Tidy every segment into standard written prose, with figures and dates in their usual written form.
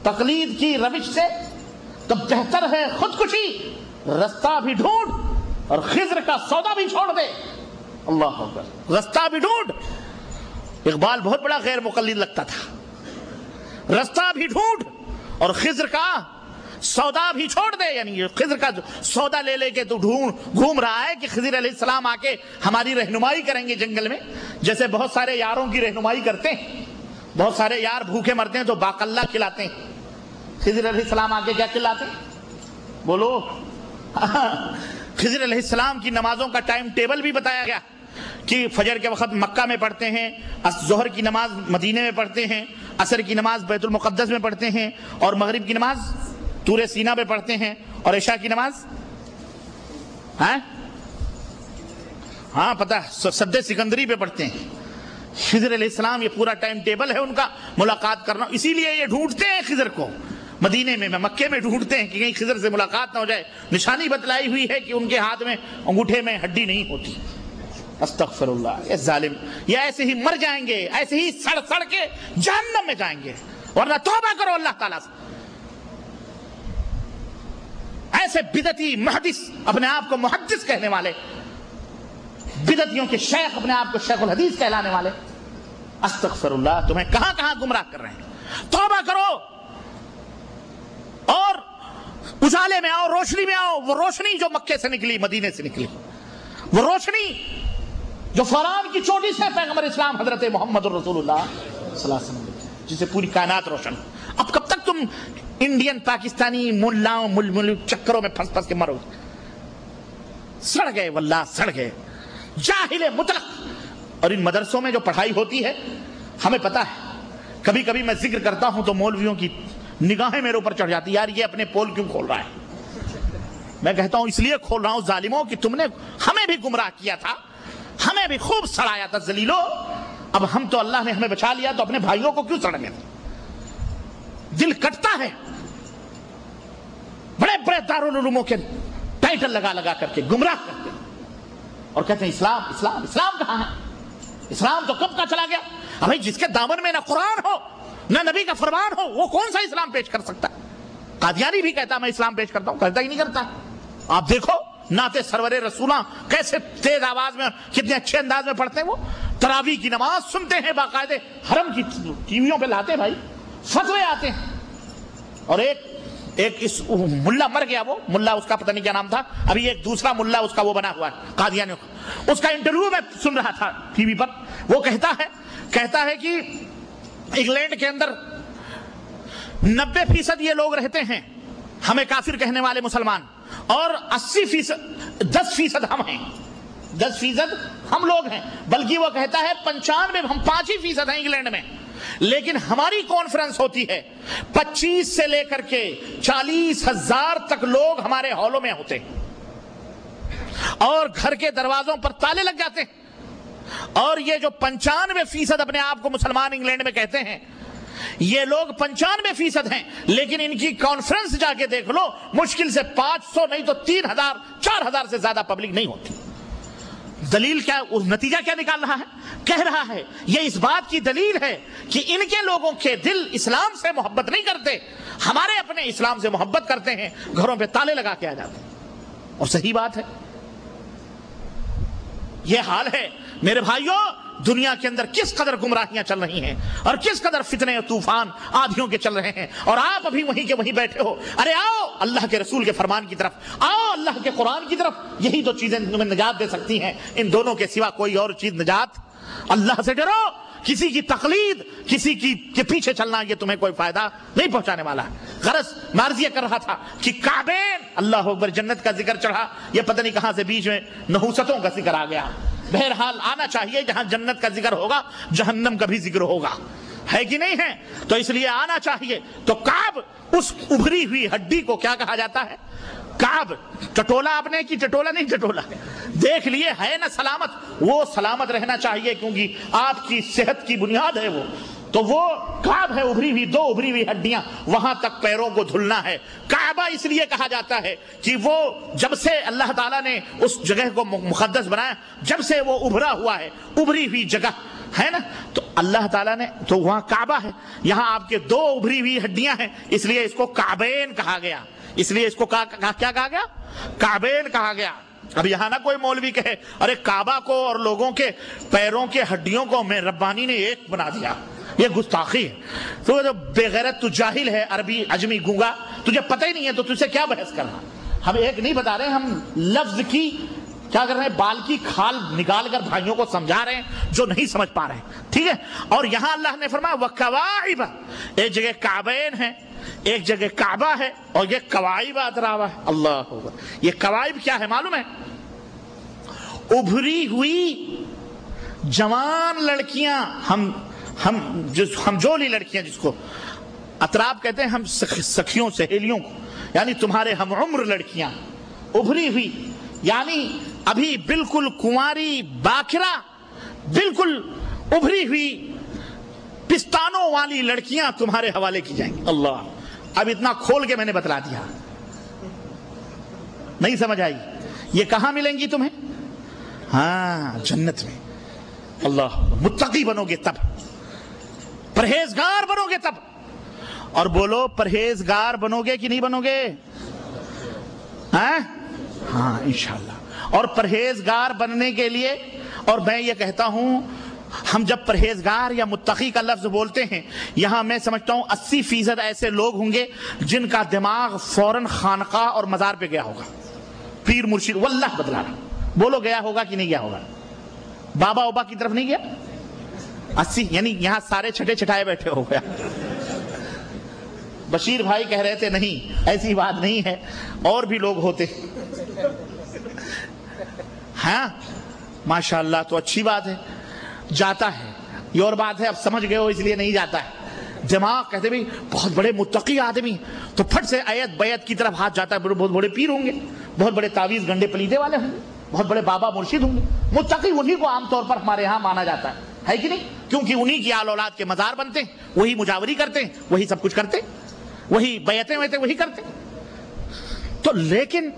تقلید کی روش سے تو بہتر ہے خودکشی، رستہ بھی ڈھونڈ اور خضر کا سودا بھی چھوڑ دے۔ اللہ اکبر، رستہ بھی ڈھونڈ۔ اقبال بہت بڑا غیر مقلد لگتا تھا۔ رستہ بھی ڈھونڈ اور خضر کا سودا بھی چھوڑ دے، یعنی خضر کا سودا لے لے کے تو گھوم رہا ہے کہ خضر علیہ السلام آ کے ہماری رہنمائی کریں گے جنگل میں، جیسے بہت سارے یاروں کی رہنمائی کرتے ہیں۔ بہت سارے یار بھوکے مرتے ہیں تو باقلہ کھلاتے ہیں، خضر علیہ السلام آ کے کیا کھلاتے ہیں؟ بولو۔ خضر علیہ السلام کی نمازوں کا ٹائم ٹیبل بھی بتایا گیا کہ فجر کے وقت مکہ میں پڑھتے ہیں، ظہر کی نماز مدینے میں پڑھتے ہیں، عصر کی نماز بیت المقدس میں پڑھتے ہیں، اور مغرب کی نماز طور سینا پہ پڑھتے ہیں، اور عشاء کی نماز ہاں پتہ سد سکندری پہ پڑھتے ہیں۔ خضر علیہ السلام یہ پورا ٹائم ٹیبل ہے ان کا ملاقات کرنا، اسی لیے یہ ڈھونڈتے ہیں خضر کو مدینے میں، مکے میں ڈھونڈتے ہیں کہ کہیں خضر سے ملاقات نہ ہو جائے۔ نشانی بتلائی ہوئی ہے کہ ان کے ہاتھ میں انگوٹھے میں ہڈی نہیں ہوتی۔ استغفر اللہ، یہ ظالم یہ ایسے ہی مر جائیں گے، ایسے ہی سڑ سڑ کے جہنم میں جائیں گے، ورنہ توبہ کرو اللہ تعالیٰ سے۔ ایسے بدعتی محدث، اپنے آپ کو محدث کہنے والے، بدعتیوں کے شیخ، اپنے آپ کو شیخ الحدیث کہلانے والے، استغفر اللہ، تمہیں کہاں کہاں گمراہ کر رہے ہیں۔ توبہ کرو اور اجالے میں آؤ، روشنی میں آؤ۔ وہ روشنی جو مکے سے نکلی، مدینے سے نکلی، وہ روشنی جو فوران کی چوٹی سے پیغمبر اسلام حضرت محمد رسول اللہ صلی اللہ علیہ وسلم، جسے پوری کائنات روشن۔ اب کب تک تم انڈین پاکستانی ملاؤں مل چکروں میں پھنس پھنس کے مرو؟ سڑ گئے واللہ، سڑ گئے، جاہل مطلق۔ اور ان مدرسوں میں جو پڑھائی ہوتی ہے، ہمیں پتہ ہے، کبھی کبھی میں ذکر کرتا ہوں تو مولویوں کی نگاہیں میرے اوپر چڑھ جاتی، یار یہ اپنے پول کیوں کھول رہا ہے؟ میں کہتا ہوں اس لیے کھول رہا ہوں ظالموں کہ تم نے ہمیں بھی گمراہ کیا تھا، ہمیں بھی خوب سڑایا تھا ذلیلو۔ اب ہم تو اللہ نے ہمیں بچا لیا، تو اپنے بھائیوں کو کیوں سڑنے دیں؟ دل کٹتا ہے۔ بڑے بڑے دارالعلوموں کے ٹائٹل لگا لگا کر کے گمراہ کرتے اور کہتے ہیں اسلام اسلام اسلام کہاں ہے؟ اسلام تو کب کا چلا گیا؟ ابھی جس کے دامن میں نہ قرآن ہو نہ نبی کا فرمان ہو، وہ کون سا اسلام پیش کر سکتا ہے؟ قادیانی بھی کہتا میں اسلام پیش کرتا ہوں، کہتا ہی نہیں کرتا۔ آپ دیکھو نعت سرور رسولاں کیسے تیز آواز میں، کتنے اچھے انداز میں پڑھتے ہیں۔ وہ تراویح کی نماز سنتے ہیں باقاعدہ، حرم کی ٹی ویوں پہ لاتے ہیں، بھائی فتوے آتے ہیں۔ اور ایک اس ملا مر گیا، وہ ملا اس کا پتہ نہیں کیا نام تھا، ابھی ایک دوسرا ملا اس کا وہ بنا ہوا ہے قادیانیوں کا، اس کا انٹرویو میں سن رہا تھا ٹی وی پر۔ وہ کہتا ہے کہ انگلینڈ کے اندر 90% یہ لوگ رہتے ہیں ہمیں کافر کہنے والے مسلمان، اور 80% 10% ہم ہیں، 10% ہم لوگ ہیں، بلکہ وہ کہتا ہے 95 ہم 5% ہیں انگلینڈ میں، لیکن ہماری کانفرنس ہوتی ہے 25 سے لے کر کے 40,000 تک لوگ ہمارے ہالوں میں ہوتے ہیں، اور گھر کے دروازوں پر تالے لگ جاتے ہیں۔ اور یہ جو 95% اپنے آپ کو مسلمان انگلینڈ میں کہتے ہیں، یہ لوگ 95% ہیں، لیکن ان کی کانفرنس جا کے دیکھ لو، مشکل سے 500 نہیں تو 3,000 4,000 سے زیادہ پبلک نہیں ہوتی۔ دلیل کیا؟ نتیجہ کیا نکال رہا ہے؟ کہہ رہا ہے یہ اس بات کی دلیل ہے کہ ان کے لوگوں کے دل اسلام سے محبت نہیں کرتے، ہمارے اپنے اسلام سے محبت کرتے ہیں، گھروں پہ تالے لگا کے آ جاتے ہیں۔ اور صحیح بات ہے، یہ حال ہے میرے بھائیوں۔ دنیا کے اندر کس قدر گمراہیاں چل رہی ہیں، اور کس قدر فتنے اور طوفان آدھیوں کے چل رہے ہیں، اور آپ ابھی وہیں کے وہیں بیٹھے ہو۔ ارے آؤ اللہ کے رسول کے فرمان کی طرف آؤ، اللہ کے قرآن کی طرف، یہی دو چیزیں تمہیں نجات دے سکتی ہیں، ان دونوں کے سوا کوئی اور چیز نجات۔ اللہ سے ڈرو، کسی کی تقلید، کسی کی کے پیچھے چلنا یہ تمہیں کوئی فائدہ نہیں پہنچانے والا ہے۔ غرض معرضیہ کر رہا تھا کہ کعبین، اللہ اکبر، جنت کا ذکر چڑھا، یہ پتہ نہیں کہاں سے بیچ میں نحوستوں کا ذکر آ گیا۔ بہرحال آنا چاہیے، جہاں جنت کا ذکر ہوگا جہنم کا بھی ذکر ہوگا، ہے کہ نہیں ہے؟ تو اس لیے آنا چاہیے۔ تو کعب، اس ابھری ہوئی ہڈی کو کیا کہا جاتا ہے؟ کعب۔ ٹٹولا آپ نے کی ٹٹولا نہیں، ٹٹولا دیکھ لیے ہے نا سلامت، وہ سلامت رہنا چاہیے کیونکہ آپ کی صحت کی بنیاد ہے وہ۔ تو وہ کعب ہے، ابھری ہوئی دو ابھری ہوئی ہڈیاں، وہاں تک پیروں کو دھلنا ہے۔ کعبہ اس لیے کہا جاتا ہے کہ وہ جب سے اللہ تعالیٰ نے اس جگہ کو مقدس بنایا، جب سے وہ ابھرا ہوا ہے، ابھری ہوئی جگہ ہے نا. تو اللہ تعالیٰ نے تو وہاں کعبہ ہے, یہاں آپ کے دو ابھری ہوئی ہڈیاں ہیں, اس لیے اس کو کعبین کہا گیا, اس لیے اس کو کیا کہا گیا, کعبین کہا گیا. اب یہاں نہ کوئی مولوی کہے ارے کعبہ کو اور لوگوں کے پیروں کے ہڈیوں کو میں ربانی نے ایک بنا دیا, یہ گستاخی ہے. تو جو بے غیرت تو جاہل ہے, عربی عجمی گونگا, تجھے پتہ ہی نہیں ہے تو تجھ سے کیا بحث کرنا. ہم ایک نہیں بتا رہے, ہم لفظ کی کیا کر رہے ہیں, بال کی کھال نکال کر بھائیوں کو سمجھا رہے ہیں جو نہیں سمجھ پا رہے ہیں, ٹھیک ہے. اور یہاں اللہ نے فرمایا وَكَوَاعِبَ, ایک جگہ کعبین ہے, ایک جگہ کعبہ ہے, اور یہ کوائب اترابا ہے. اللہ اکبر. یہ کوائب کیا ہے معلوم ہے؟ ابھری ہوئی جوان لڑکیاں, ہم جولی لڑکیاں جس کو اتراب کہتے ہیں, ہم سکھیوں سہیلیوں کو, یعنی تمہارے ہم عمر لڑکیاں ابھری ہوئی, یعنی ابھی بالکل کنواری باکرہ, بالکل ابھری ہوئی پستانوں والی لڑکیاں تمہارے حوالے کی جائیں گی. اللہ, اب اتنا کھول کے میں نے بتلا دیا, نہیں سمجھ آئی؟ یہ کہاں ملیں گی تمہیں؟ ہاں جنت میں. اللہ, متقی بنو گے تب, پرہیزگار بنو گے تب. اور بولو پرہیزگار بنو گے کہ نہیں بنو گے؟ ہاں انشاءاللہ. اور پرہیزگار بننے کے لیے, اور میں یہ کہتا ہوں, ہم جب پرہیزگار یا متقی کا لفظ بولتے ہیں, یہاں میں سمجھتا ہوں 80% ایسے لوگ ہوں گے جن کا دماغ فوراً خانقاہ اور مزار پہ گیا ہوگا, پیر مرشد, واللہ بدلا رہا. بولو گیا ہوگا کہ نہیں گیا ہوگا؟ بابا اوبا کی طرف نہیں گیا؟ 80, یعنی یہاں سارے چھٹے چھٹائے بیٹھے ہو گیا. بشیر بھائی کہہ رہے تھے نہیں ایسی بات نہیں ہے, اور بھی لوگ ہوتے. ہاں ماشاءاللہ, تو اچھی بات ہے, جاتا ہے. یہ اور بات ہے اب سمجھ گئے ہو اس لیے نہیں جاتا ہے. دماغ کہتے بھی بہت بڑے متقی آدمی, تو پھٹ سے ایت بیت کی طرف ہاتھ جاتا ہے. بہت بڑے پیر ہوں گے, بہت بڑے تعویذ گنڈے پلیدے والے ہوں گے, بہت بڑے بابا مرشد ہوں گے. متقی انہی کو عام طور پر ہمارے ہاں مانا جاتا ہے کہ نہیں؟ کیونکہ انہی کی آل اولاد کے مزار بنتے ہیں, وہی مجاوری کرتے ہیں, وہی سب کچھ کرتے, وہی بیعتیں ویعتیں وہی کرتے. تو لیکن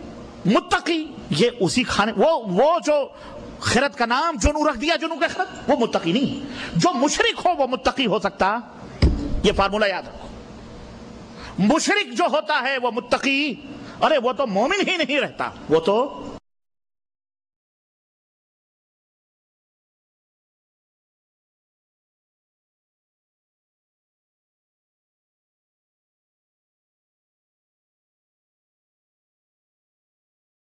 متقی یہ اسی کھانے, وہ جو خرد کا نام جنو رکھ دیا, جنو کا خرد, وہ متقی نہیں ہے. جو مشرک ہو وہ متقی ہو سکتا, یہ فارمولہ یاد رکھو. مشرک جو ہوتا ہے وہ متقی, ارے وہ تو مومن ہی نہیں رہتا, وہ تو